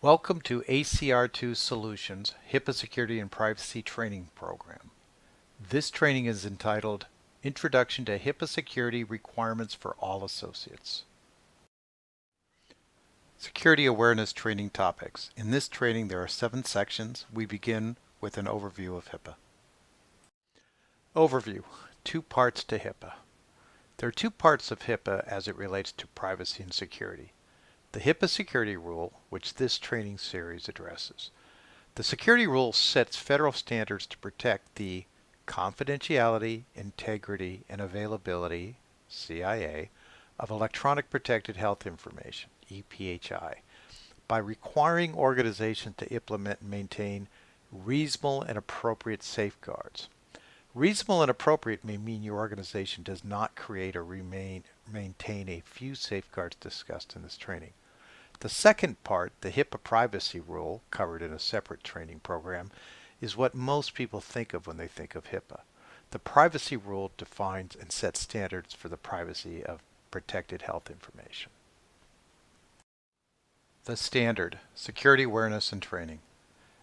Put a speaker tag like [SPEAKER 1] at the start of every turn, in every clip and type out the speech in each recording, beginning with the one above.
[SPEAKER 1] Welcome to ACR2 Solutions HIPAA Security and Privacy Training Program. This training is entitled Introduction to HIPAA Security Requirements for All Associates. Security Awareness Training Topics. In this training there are 7 sections. We begin with an overview of HIPAA. Overview. 2 parts to HIPAA. There are 2 parts of HIPAA as it relates to privacy and security. The HIPAA security rule, which this training series addresses. The security rule sets federal standards to protect the confidentiality, integrity, and availability, CIA, of electronic protected health information, EPHI, by requiring organizations to implement and maintain reasonable and appropriate safeguards. Reasonable and appropriate may mean your organization does not create or maintain a few safeguards discussed in this training. The second part, the HIPAA privacy rule, covered in a separate training program, is what most people think of when they think of HIPAA. The privacy rule defines and sets standards for the privacy of protected health information. The standard, security awareness and training.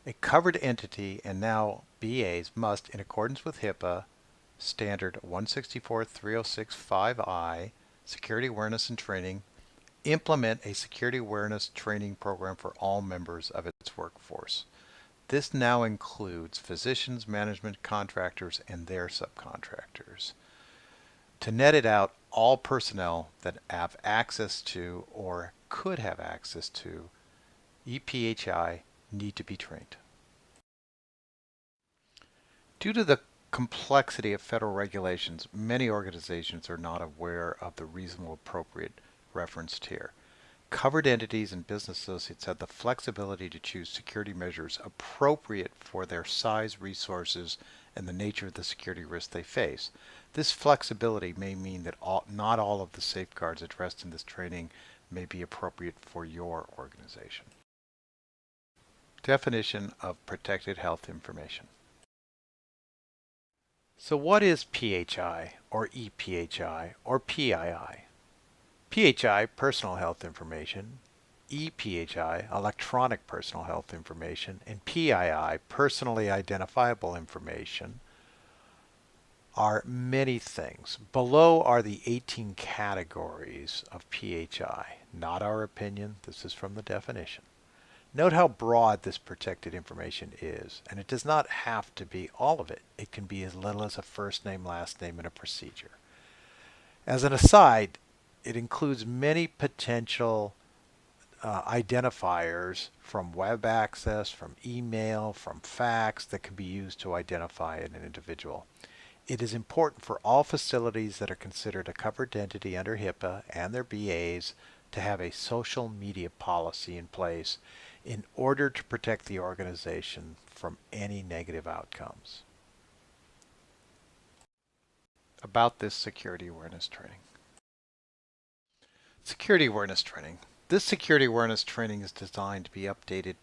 [SPEAKER 1] A covered entity and now BAs must, in accordance with HIPAA standard 164.306.5I, security awareness and training, implement a security awareness training program for all members of its workforce. This now includes physicians, management, contractors, and their subcontractors. To net it out, all personnel that have access to or could have access to EPHI need to be trained. Due to the complexity of federal regulations, many organizations are not aware of the reasonable appropriate referenced here. Covered entities and business associates have the flexibility to choose security measures appropriate for their size, resources, and the nature of the security risk they face. This flexibility may mean that not all of the safeguards addressed in this training may be appropriate for your organization. Definition of protected health information. So what is PHI or EPHI or PII? PHI, personal health information, EPHI, electronic personal health information, and PII, personally identifiable information, are many things. Below are the 18 categories of PHI. Not our opinion, this is from the definition. Note how broad this protected information is, and it does not have to be all of it. It can be as little as a first name, last name, and a procedure. As an aside, it includes many potential identifiers from web access, from email, from fax that can be used to identify an individual. It is important for all facilities that are considered a covered entity under HIPAA and their BAs to have a social media policy in place in order to protect the organization from any negative outcomes. About this security awareness training. Security awareness training. This security awareness training is designed to be updated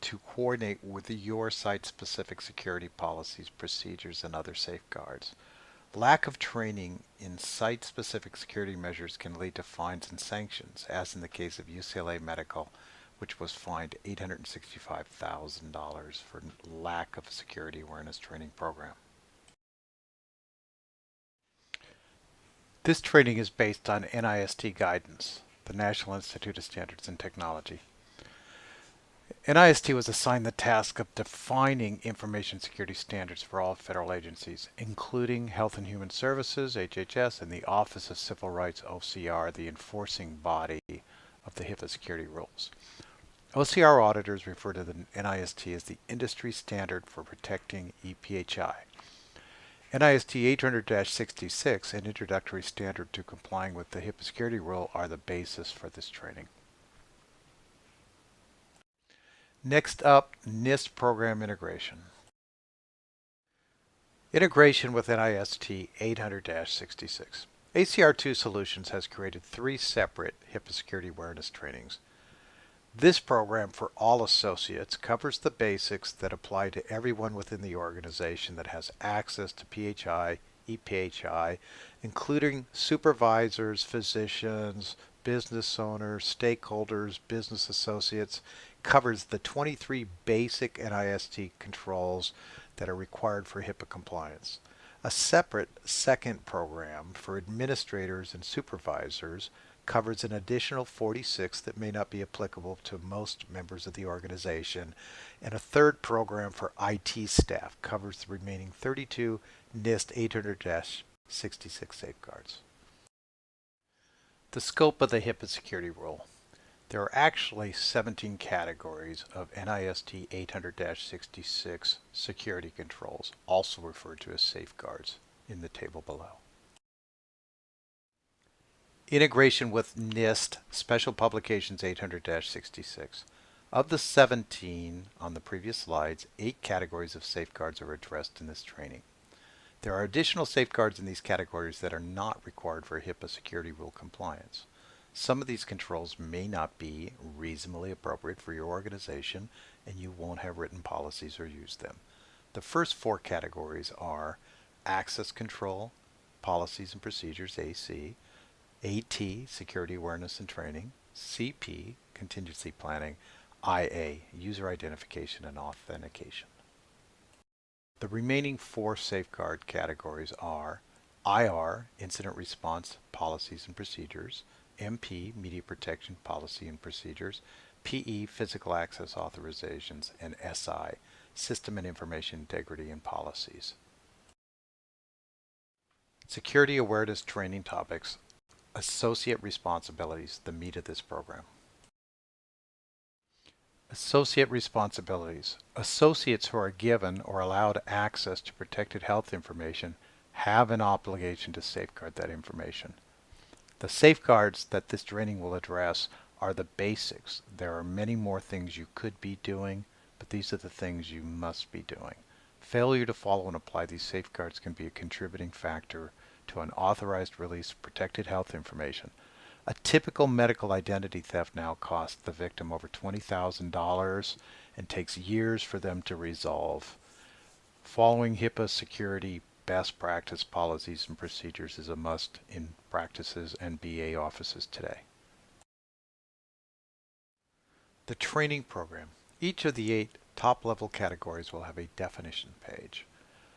[SPEAKER 1] to coordinate with your site-specific security policies, procedures, and other safeguards. Lack of training in site-specific security measures can lead to fines and sanctions, as in the case of UCLA Medical, which was fined $865,000 for lack of a security awareness training program. This training is based on NIST guidance, the National Institute of Standards and Technology. NIST was assigned the task of defining information security standards for all federal agencies, including Health and Human Services, HHS, and the Office of Civil Rights, OCR, the enforcing body of the HIPAA security rules. OCR auditors refer to the NIST as the industry standard for protecting EPHI. NIST 800-66 and Introductory Standard to Complying with the HIPAA Security Rule are the basis for this training. Next up, NIST program integration. Integration with NIST 800-66. ACR2 Solutions has created 3 separate HIPAA security awareness trainings. This program for all associates covers the basics that apply to everyone within the organization that has access to PHI, EPHI, including supervisors, physicians, business owners, stakeholders, business associates, covers the 23 basic NIST controls that are required for HIPAA compliance. A separate second program for administrators and supervisors covers an additional 46 that may not be applicable to most members of the organization, and a third program for IT staff covers the remaining 32 NIST 800-66 safeguards. The scope of the HIPAA security rule. There are actually 17 categories of NIST 800-66 security controls, also referred to as safeguards, in the table below. Integration with NIST Special Publications 800-66. Of the 17 on the previous slides, 8 categories of safeguards are addressed in this training. There are additional safeguards in these categories that are not required for HIPAA security rule compliance. Some of these controls may not be reasonably appropriate for your organization, and you won't have written policies or use them. The first 4 categories are access control, policies and procedures, AC, AT, security awareness and training, CP, contingency planning, IA, user identification and authentication. The remaining 4 safeguard categories are IR, incident response policies and procedures, MP, media protection policy and procedures, PE, physical access authorizations, and SI, system and information integrity and policies. Security awareness training topics, associate responsibilities, the meat of this program. Associate responsibilities. Associates who are given or allowed access to protected health information have an obligation to safeguard that information. The safeguards that this training will address are the basics. There are many more things you could be doing, but these are the things you must be doing. Failure to follow and apply these safeguards can be a contributing factor to unauthorized release of protected health information. A typical medical identity theft now costs the victim over $20,000 and takes years for them to resolve. Following HIPAA security best practice policies and procedures is a must in practices and BA offices today. The training program. Each of the 8 top-level categories will have a definition page.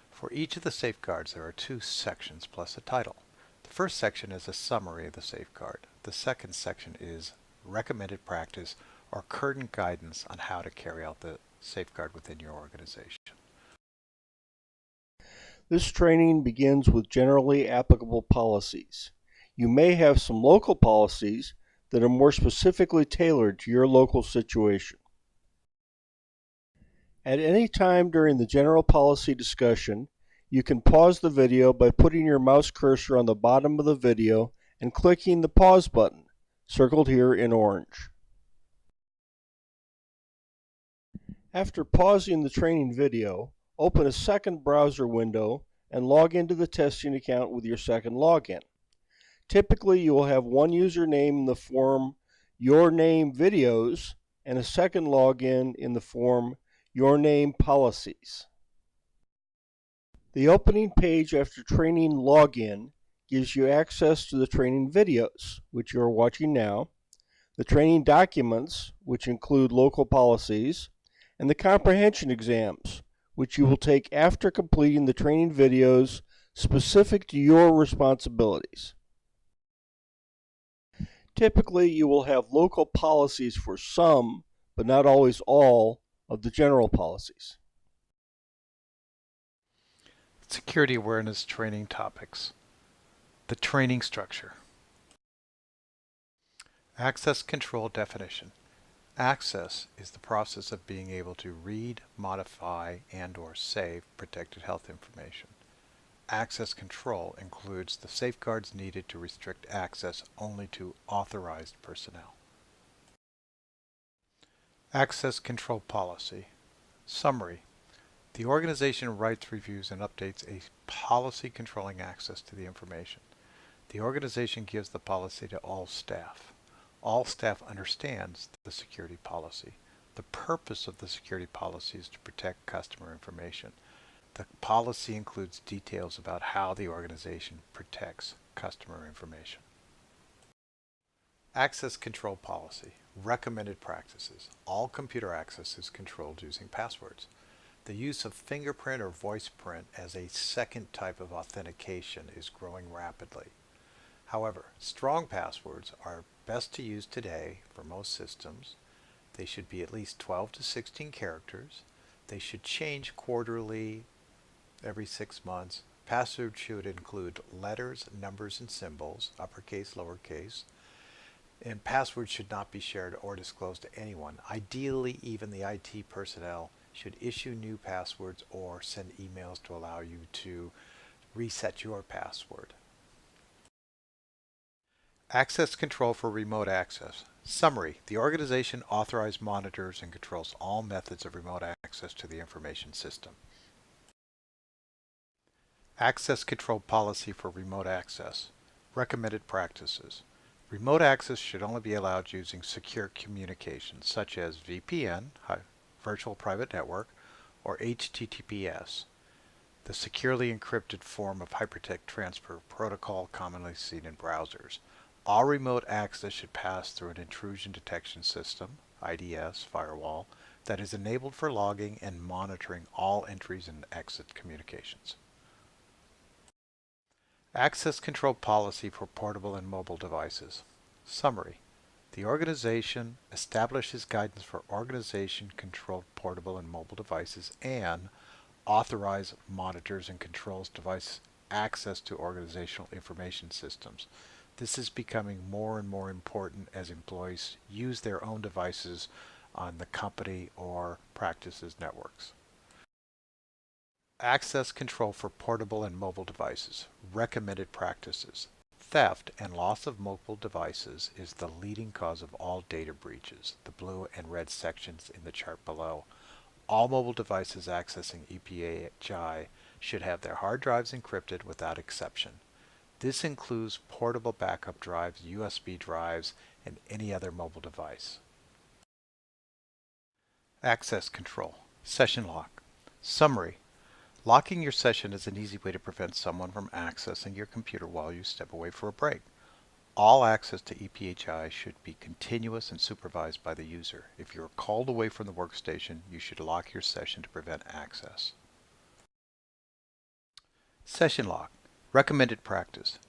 [SPEAKER 1] For each of the safeguards, there are 2 sections plus a title. The first section is a summary of the safeguard. The second section is recommended practice or current guidance on how to carry out the safeguard within your organization.
[SPEAKER 2] This training begins with generally applicable policies. You may have some local policies that are more specifically tailored to your local situation. At any time during the general policy discussion, you can pause the video by putting your mouse cursor on the bottom of the video and clicking the pause button, circled here in orange. After pausing the training video, open a second browser window and log into the testing account with your second login. Typically, you will have one username in the form Your Name Videos and a second login in the form Your Name Policies. The opening page after training login gives you access to the training videos, which you are watching now, the training documents, which include local policies, and the comprehension exams, which you will take after completing the training videos specific to your responsibilities. Typically, you will have local policies for some, but not always all, of the general policies.
[SPEAKER 1] Security awareness training topics. The training structure. Access control definition. Access is the process of being able to read, modify, and/or save protected health information. Access control includes the safeguards needed to restrict access only to authorized personnel. Access control policy. Summary. The organization writes, reviews, and updates a policy controlling access to the information. The organization gives the policy to all staff. All staff understands the security policy. The purpose of the security policy is to protect customer information. The policy includes details about how the organization protects customer information. Access control policy. Recommended practices. All computer access is controlled using passwords. The use of fingerprint or voice print as a second type of authentication is growing rapidly. However, strong passwords are best to use today for most systems. They should be at least 12 to 16 characters. They should change quarterly, every 6 months. Passwords should include letters, numbers, and symbols, uppercase, lowercase. And passwords should not be shared or disclosed to anyone. Ideally, even the IT personnel should issue new passwords or send emails to allow you to reset your password. Access control for remote access. Summary. The organization authorizes, monitors, and controls all methods of remote access to the information system. Access control policy for remote access. Recommended practices. Remote access should only be allowed using secure communications such as VPN, Virtual Private Network, or HTTPS, the securely encrypted form of hypertext transfer protocol commonly seen in browsers. All remote access should pass through an intrusion detection system, IDS, firewall, that is enabled for logging and monitoring all entries and exit communications. Access control policy for portable and mobile devices. Summary. The organization establishes guidance for organization-controlled portable and mobile devices and authorize, monitors, and controls device access to organizational information systems. This is becoming more and more important as employees use their own devices on the company or practices networks. Access control for portable and mobile devices. Recommended practices. Theft and loss of mobile devices is the leading cause of all data breaches, the blue and red sections in the chart below. All mobile devices accessing HIPAA should have their hard drives encrypted without exception. This includes portable backup drives, USB drives, and any other mobile device. Access control. Session lock. Summary. Locking your session is an easy way to prevent someone from accessing your computer while you step away for a break. All access to HIPAA should be continuous and supervised by the user. If you are called away from the workstation, you should lock your session to prevent access. Session lock. Recommended practice.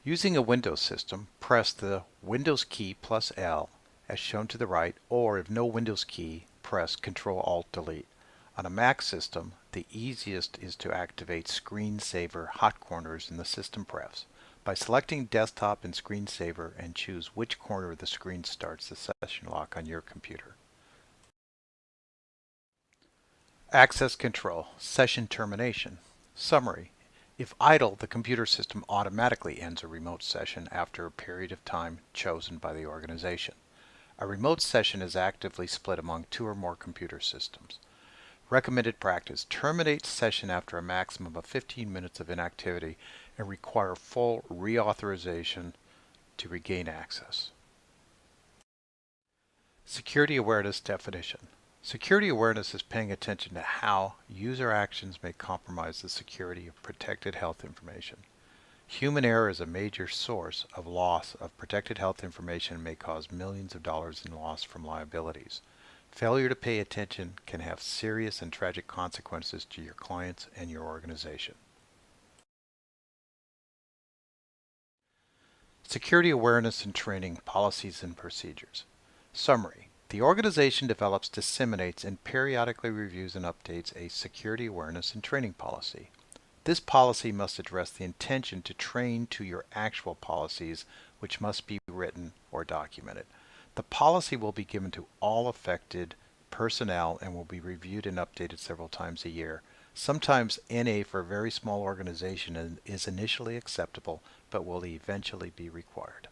[SPEAKER 1] Using a Windows system, press the Windows key plus L as shown to the right, or if no Windows key, press Ctrl-Alt-Delete. On a Mac system, the easiest is to activate Screensaver hot corners in the system prefs. By selecting Desktop and Screensaver and choose which corner of the screen starts the session lock on your computer. Access control. Session termination. Summary. If idle, the computer system automatically ends a remote session after a period of time chosen by the organization. A remote session is actively split among 2 or more computer systems. Recommended practice. Terminate session after a maximum of 15 minutes of inactivity and require full reauthorization to regain access. Security awareness definition. Security awareness is paying attention to how user actions may compromise the security of protected health information. Human error is a major source of loss of protected health information and may cause millions of dollars in loss from liabilities. Failure to pay attention can have serious and tragic consequences to your clients and your organization. Security awareness and training policies and procedures. Summary. The organization develops, disseminates, and periodically reviews and updates a security awareness and training policy. This policy must address the intention to train to your actual policies, which must be written or documented. The policy will be given to all affected personnel and will be reviewed and updated several times a year. Sometimes NA for a very small organization is initially acceptable, but will eventually be required.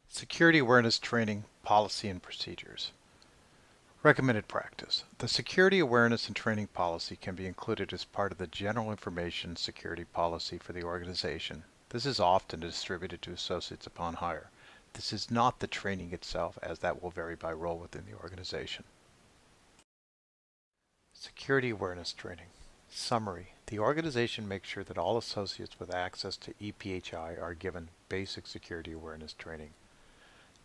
[SPEAKER 1] Security awareness training, policy, and procedures. Recommended practice. The security awareness and training policy can be included as part of the general information security policy for the organization. This is often distributed to associates upon hire. This is not the training itself, as that will vary by role within the organization. Security awareness training. Summary. The organization makes sure that all associates with access to HIPAA are given basic security awareness training.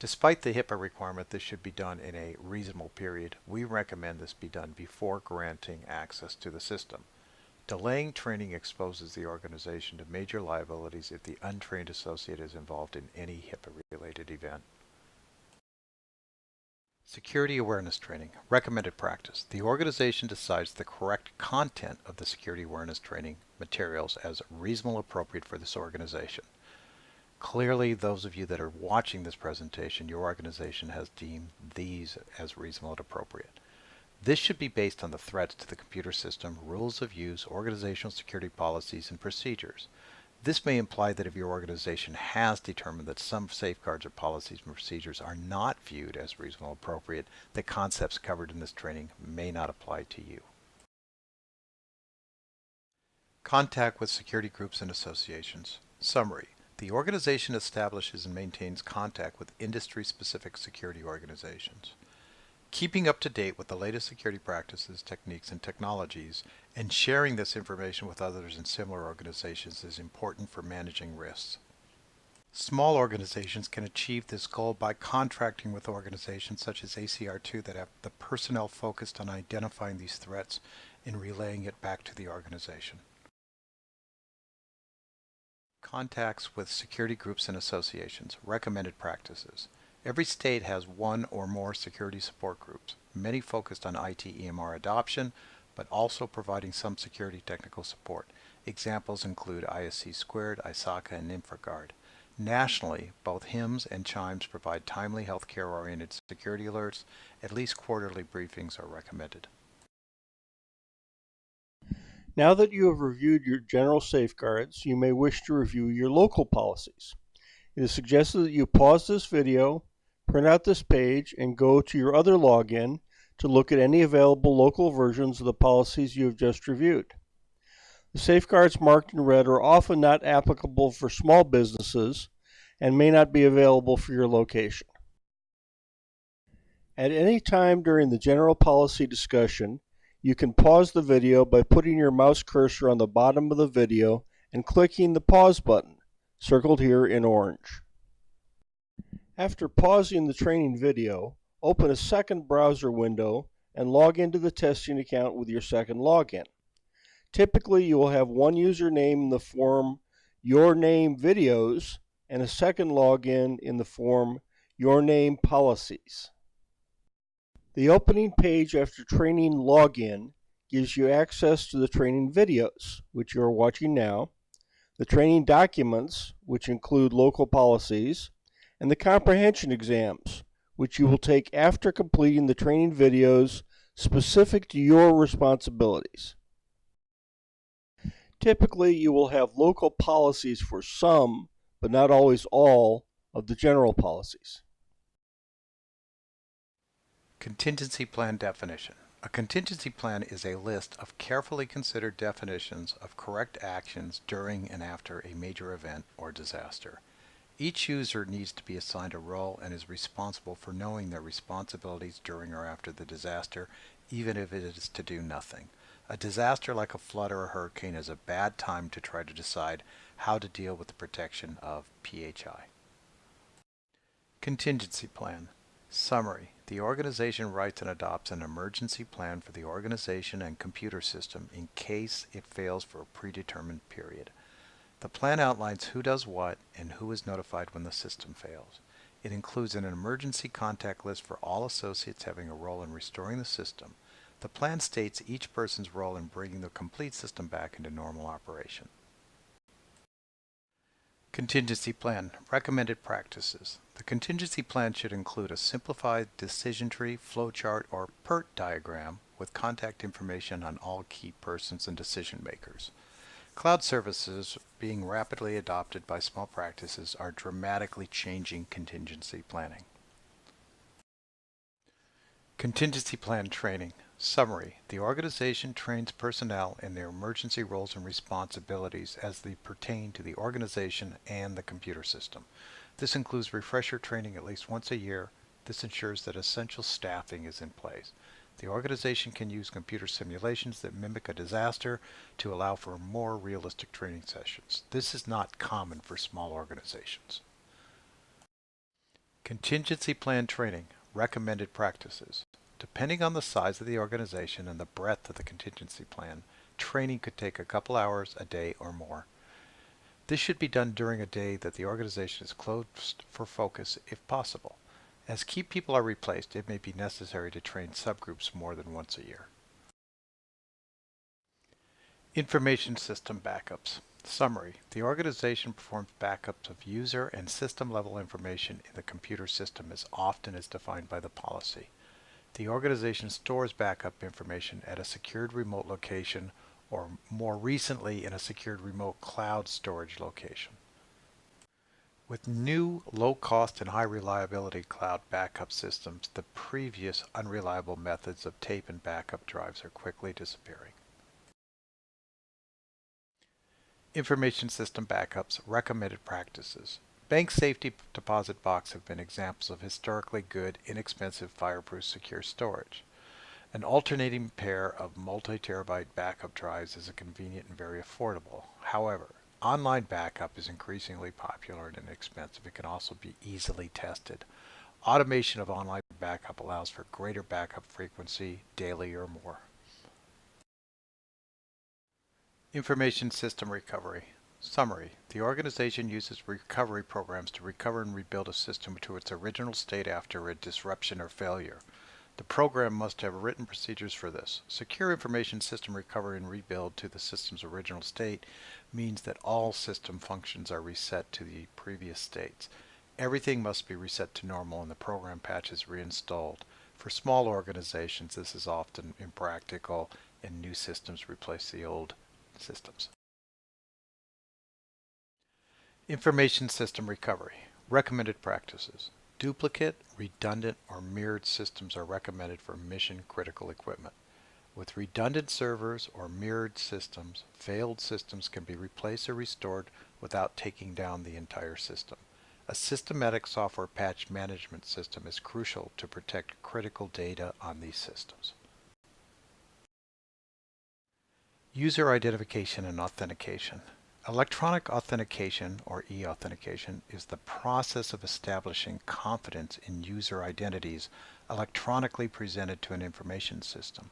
[SPEAKER 1] Despite the HIPAA requirement this should be done in a reasonable period, we recommend this be done before granting access to the system. Delaying training exposes the organization to major liabilities if the untrained associate is involved in any HIPAA-related event. Security awareness training. Recommended practice. The organization decides the correct content of the security awareness training materials as reasonable appropriate for this organization. Clearly, those of you that are watching this presentation, your organization has deemed these as reasonable and appropriate. This should be based on the threats to the computer system, rules of use, organizational security policies, and procedures. This may imply that if your organization has determined that some safeguards or policies and procedures are not viewed as reasonable and appropriate, the concepts covered in this training may not apply to you. Contact with security groups and associations. Summary. The organization establishes and maintains contact with industry-specific security organizations. Keeping up to date with the latest security practices, techniques, and technologies, and sharing this information with others in similar organizations is important for managing risks. Small organizations can achieve this goal by contracting with organizations such as ACR2 that have the personnel focused on identifying these threats and relaying it back to the organization. Contacts with security groups and associations. Recommended practices. Every state has one or more security support groups, many focused on IT EMR adoption, but also providing some security technical support. Examples include ISC Squared, ISACA, and InfraGard. Nationally, both HIMSS and CHIMES provide timely healthcare-oriented security alerts. At least quarterly briefings are recommended.
[SPEAKER 2] Now that you have reviewed your general safeguards, you may wish to review your local policies. It is suggested that you pause this video, print out this page, and go to your other login to look at any available local versions of the policies you have just reviewed. The safeguards marked in red are often not applicable for small businesses and may not be available for your location. At any time during the general policy discussion, you can pause the video by putting your mouse cursor on the bottom of the video and clicking the pause button, circled here in orange. After pausing the training video, open a second browser window and log into the testing account with your second login. Typically, you will have one username in the form Your Name Videos and a second login in the form Your Name Policies. The opening page after training login gives you access to the training videos, which you are watching now, the training documents, which include local policies, and the comprehension exams, which you will take after completing the training videos specific to your responsibilities. Typically, you will have local policies for some, but not always all, of the general policies.
[SPEAKER 1] Contingency plan definition. A contingency plan is a list of carefully considered definitions of correct actions during and after a major event or disaster. Each user needs to be assigned a role and is responsible for knowing their responsibilities during or after the disaster, even if it is to do nothing. A disaster like a flood or a hurricane is a bad time to try to decide how to deal with the protection of PHI. Contingency plan. Summary. The organization writes and adopts an emergency plan for the organization and computer system in case it fails for a predetermined period. The plan outlines who does what and who is notified when the system fails. It includes an emergency contact list for all associates having a role in restoring the system. The plan states each person's role in bringing the complete system back into normal operation. Contingency plan. Recommended practices. The contingency plan should include a simplified decision tree, flowchart, or PERT diagram with contact information on all key persons and decision makers. Cloud services being rapidly adopted by small practices are dramatically changing contingency planning. Contingency plan training. Summary. The organization trains personnel in their emergency roles and responsibilities as they pertain to the organization and the computer system. This includes refresher training at least once a year. This ensures that essential staffing is in place. The organization can use computer simulations that mimic a disaster to allow for more realistic training sessions. This is not common for small organizations. Contingency plan training, recommended practices. Depending on the size of the organization and the breadth of the contingency plan, training could take a couple hours a day or more. This should be done during a day that the organization is closed for focus if possible. As key people are replaced, it may be necessary to train subgroups more than once a year. Information system backups. Summary. The organization performs backups of user and system level information in the computer system as often as defined by the policy. The organization stores backup information at a secured remote location or more recently in a secured remote cloud storage location. With new low-cost and high-reliability cloud backup systems, the previous unreliable methods of tape and backup drives are quickly disappearing. Information system backups, recommended practices. Bank safety deposit box have been examples of historically good, inexpensive, fireproof, secure storage. An alternating pair of multi-terabyte backup drives is convenient and very affordable. However, online backup is increasingly popular and inexpensive. It can also be easily tested. Automation of online backup allows for greater backup frequency, daily or more. Information system recovery. Summary. The organization uses recovery programs to recover and rebuild a system to its original state after a disruption or failure. The program must have written procedures for this. Secure information system recovery and rebuild to the system's original state means that all system functions are reset to the previous states. Everything must be reset to normal and the program patch is reinstalled. For small organizations, this is often impractical and new systems replace the old systems. Information system recovery. Recommended practices. Duplicate, redundant, or mirrored systems are recommended for mission-critical equipment. With redundant servers or mirrored systems, failed systems can be replaced or restored without taking down the entire system. A systematic software patch management system is crucial to protect critical data on these systems. User identification and authentication. Electronic authentication, or e-authentication, is the process of establishing confidence in user identities electronically presented to an information system.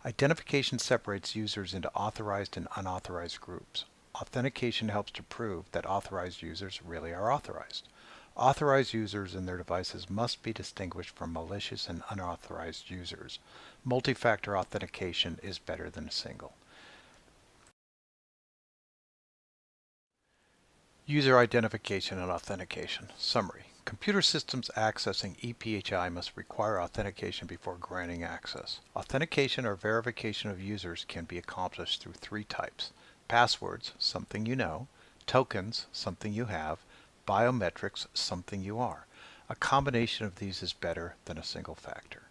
[SPEAKER 1] Identification separates users into authorized and unauthorized groups. Authentication helps to prove that authorized users really are authorized. Authorized users and their devices must be distinguished from malicious and unauthorized users. Multi-factor authentication is better than a single. User identification and authentication. Summary. Computer systems accessing ePHI must require authentication before granting access. Authentication or verification of users can be accomplished through three types. Passwords, something you know. Tokens, something you have. Biometrics, something you are. A combination of these is better than a single factor.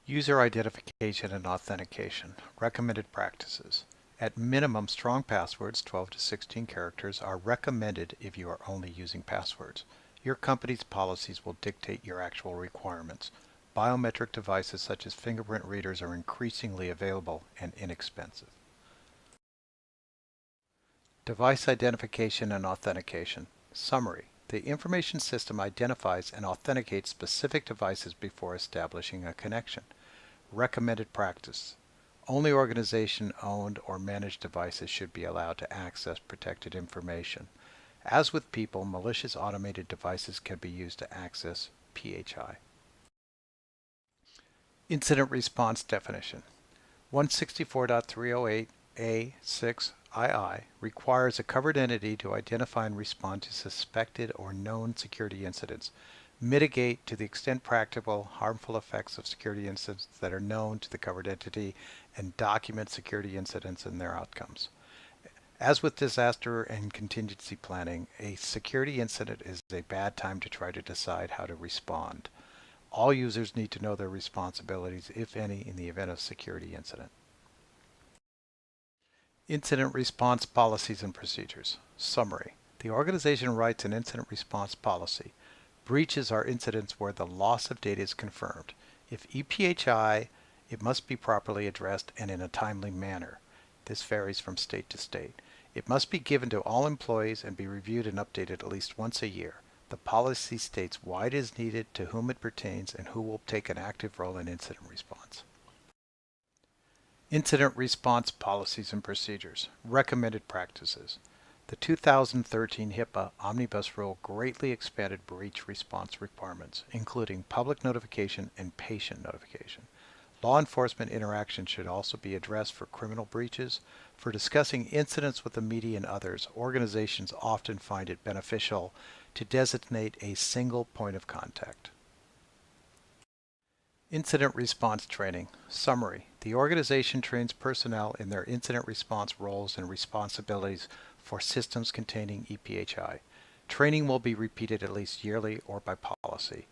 [SPEAKER 1] User identification and authentication. Recommended practices. At minimum, strong passwords, 12 to 16 characters, are recommended if you are only using passwords. Your company's policies will dictate your actual requirements. Biometric devices such as fingerprint readers are increasingly available and inexpensive. Device identification and authentication. Summary. The information system identifies and authenticates specific devices before establishing a connection. Recommended practice. Only organization-owned or managed devices should be allowed to access protected information. As with people, malicious automated devices can be used to access PHI. Incident response definition. 164.308A6II requires a covered entity to identify and respond to suspected or known security incidents, mitigate to the extent practicable harmful effects of security incidents that are known to the covered entity, and document security incidents and their outcomes. As with disaster and contingency planning, a security incident is a bad time to try to decide how to respond. All users need to know their responsibilities, if any, in the event of security incident. Incident response policies and procedures. Summary. The organization writes an incident response policy. Breaches are incidents where the loss of data is confirmed. If ePHI, it must be properly addressed and in a timely manner. This varies from state to state. It must be given to all employees and be reviewed and updated at least once a year. The policy states why it is needed, to whom it pertains, and who will take an active role in incident response. Incident response policies and procedures. Recommended practices. The 2013 HIPAA Omnibus Rule greatly expanded breach response requirements, including public notification and patient notification. Law enforcement interaction should also be addressed for criminal breaches. For discussing incidents with the media and others, organizations often find it beneficial to designate a single point of contact. Incident response training. Summary. The organization trains personnel in their incident response roles and responsibilities for systems containing EPHI. Training will be repeated at least yearly or by policy.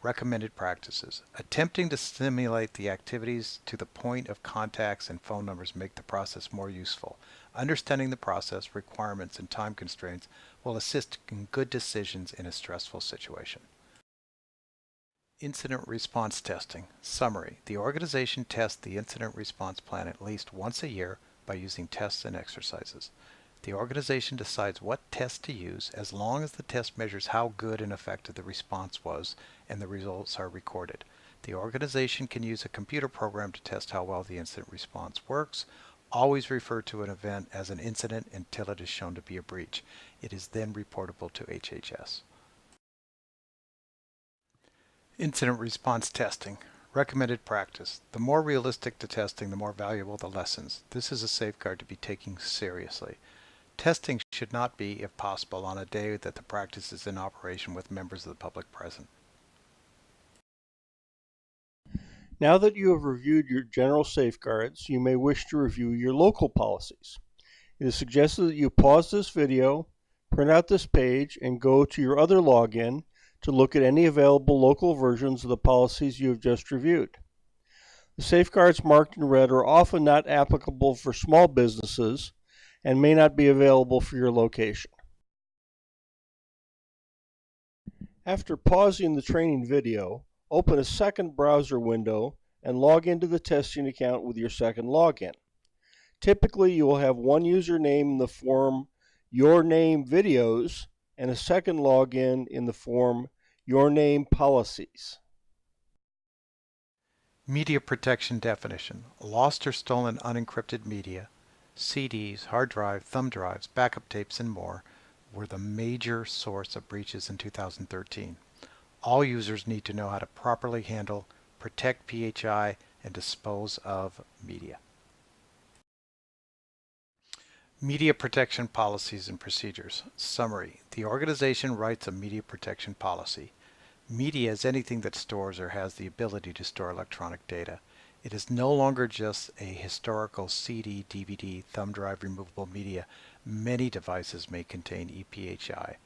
[SPEAKER 1] Recommended practices. Attempting to simulate the activities to the point of contacts and phone numbers make the process more useful. Understanding the process, requirements, and time constraints will assist in good decisions in a stressful situation. Incident response testing. Summary. The organization tests the incident response plan at least once a year by using tests and exercises. The organization decides what test to use as long as the test measures how good and effective the response was and the results are recorded. The organization can use a computer program to test how well the incident response works. Always refer to an event as an incident until it is shown to be a breach. It is then reportable to HHS. Incident response testing. Recommended practice. The more realistic the testing, the more valuable the lessons. This is a safeguard to be taken seriously. Testing should not be, if possible, on a day that the practice is in operation with members of the public present.
[SPEAKER 2] Now that you have reviewed your general safeguards, you may wish to review your local policies. It is suggested that you pause this video, print out this page, and go to your other login to look at any available local versions of the policies you have just reviewed. The safeguards marked in red are often not applicable for small businesses and may not be available for your location. After pausing the training video, open a second browser window and log into the testing account with your second login. Typically, you will have one username in the form Your Name Videos and a second login in the form Your Name Policies.
[SPEAKER 1] Media protection definition. Lost or stolen unencrypted media, CDs, hard drive, thumb drives, backup tapes, and more were the major source of breaches in 2013. All users need to know how to properly handle, protect PHI, and dispose of media. Media protection policies and procedures. Summary. The organization writes a media protection policy. Media is anything that stores or has the ability to store electronic data. It is no longer just a historical CD, DVD, thumb drive removable media. Many devices may contain EPHI.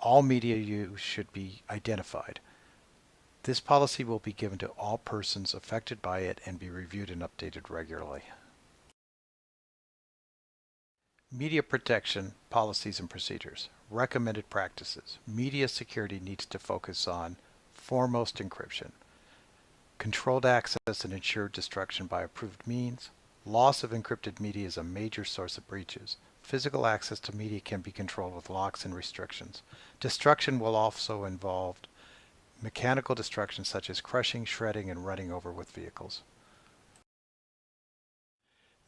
[SPEAKER 1] All media used should be identified. This policy will be given to all persons affected by it and be reviewed and updated regularly. Media protection policies and procedures. Recommended practices. Media security needs to focus on foremost encryption, controlled access and ensured destruction by approved means. Loss of encrypted media is a major source of breaches. Physical access to media can be controlled with locks and restrictions. Destruction will also involve mechanical destruction such as crushing, shredding, and running over with vehicles.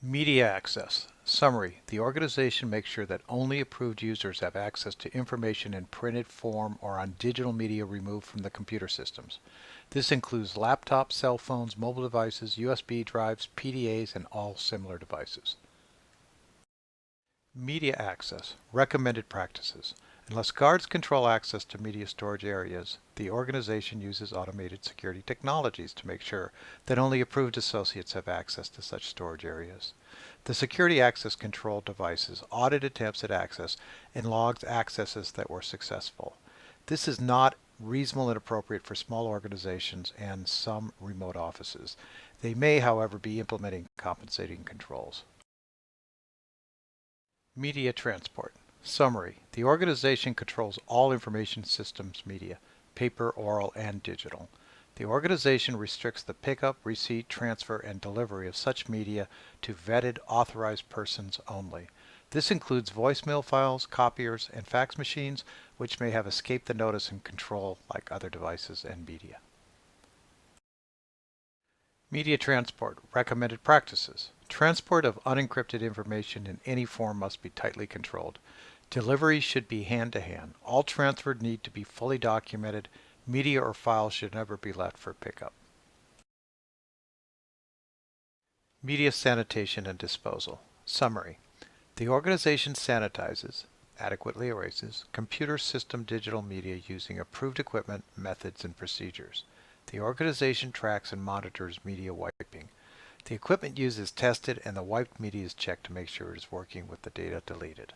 [SPEAKER 1] Media access. Summary. The organization makes sure that only approved users have access to information in printed form or on digital media removed from the computer systems. This includes laptops, cell phones, mobile devices, USB drives, PDAs, and all similar devices. Media access. Recommended practices. Unless guards control access to media storage areas, the organization uses automated security technologies to make sure that only approved associates have access to such storage areas. The security access control devices audit attempts at access and logs accesses that were successful. This is not reasonable and appropriate for small organizations and some remote offices. They may, however, be implementing compensating controls. Media transport. Summary. The organization controls all information systems media, paper, oral, and digital. The organization restricts the pickup, receipt, transfer, and delivery of such media to vetted, authorized persons only. This includes voicemail files, copiers, and fax machines, which may have escaped the notice and control like other devices and media. Media transport. Recommended practices. Transport of unencrypted information in any form must be tightly controlled. Delivery should be hand-to-hand. All transfers need to be fully documented. Media or files should never be left for pickup. Media sanitation and disposal. Summary. The organization sanitizes, adequately erases, computer system digital media using approved equipment, methods, and procedures. The organization tracks and monitors media wiping. The equipment used is tested and the wiped media is checked to make sure it is working with the data deleted.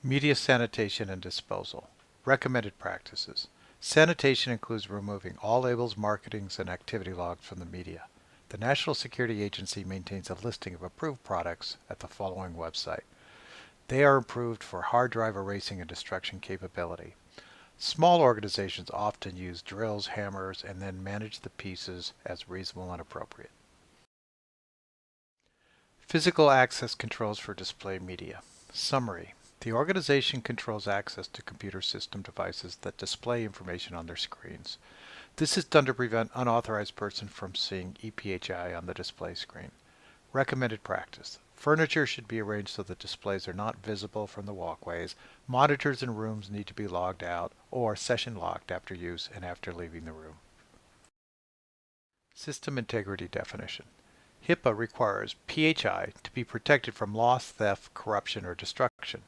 [SPEAKER 1] Media sanitation and disposal. Recommended practices. Sanitation includes removing all labels, markings, and activity logs from the media. The National Security Agency maintains a listing of approved products at the following website. They are approved for hard drive erasing and destruction capability. Small organizations often use drills, hammers, and then manage the pieces as reasonable and appropriate. Physical access controls for display media. Summary. The organization controls access to computer system devices that display information on their screens. This is done to prevent unauthorized persons from seeing EPHI on the display screen. Recommended practice. Furniture should be arranged so that displays are not visible from the walkways. Monitors in rooms need to be logged out or session locked after use and after leaving the room. System integrity definition. HIPAA requires PHI to be protected from loss, theft, corruption, or destruction.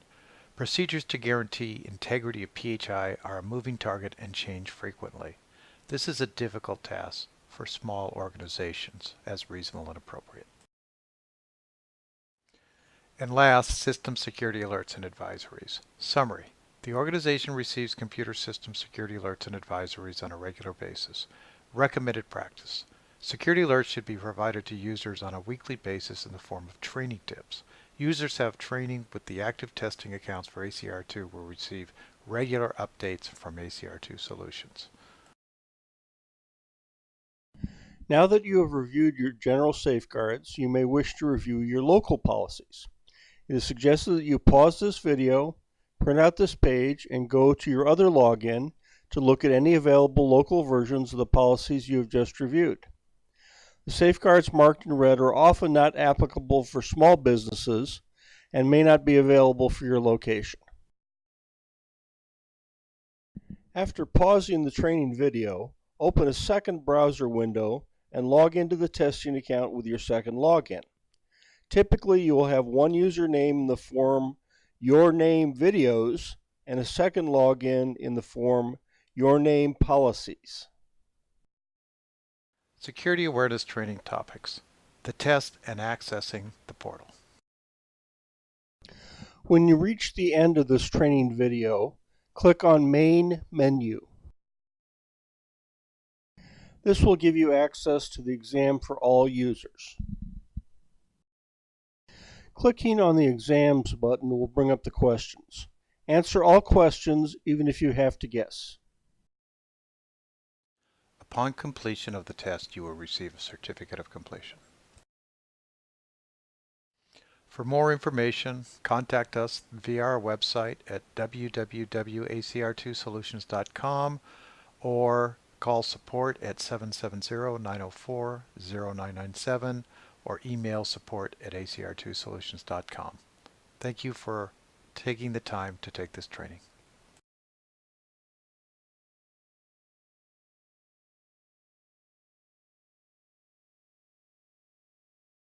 [SPEAKER 1] Procedures to guarantee integrity of PHI are a moving target and change frequently. This is a difficult task for small organizations as reasonable and appropriate. And last, system security alerts and advisories. Summary. The organization receives computer system security alerts and advisories on a regular basis. Recommended practice. Security alerts should be provided to users on a weekly basis in the form of training tips. Users have training with the active testing accounts for ACR2 will receive regular updates from ACR2 Solutions.
[SPEAKER 2] Now that you have reviewed your general safeguards, you may wish to review your local policies. It is suggested that you pause this video, print out this page, and go to your other login to look at any available local versions of the policies you have just reviewed. The safeguards marked in red are often not applicable for small businesses and may not be available for your location. After pausing the training video, open a second browser window and log into the testing account with your second login. Typically, you will have one username in the form Your Name Videos and a second login in the form Your Name Policies.
[SPEAKER 1] Security awareness training topics. The test and accessing the portal.
[SPEAKER 2] When you reach the end of this training video, click on Main Menu. This will give you access to the exam for all users. Clicking on the Exams button will bring up the questions. Answer all questions, even if you have to guess.
[SPEAKER 1] Upon completion of the test, you will receive a certificate of completion. For more information, contact us via our website at www.acr2solutions.com or call support at 770-904-0997 or email support@acr2solutions.com. Thank you for taking the time to take this training.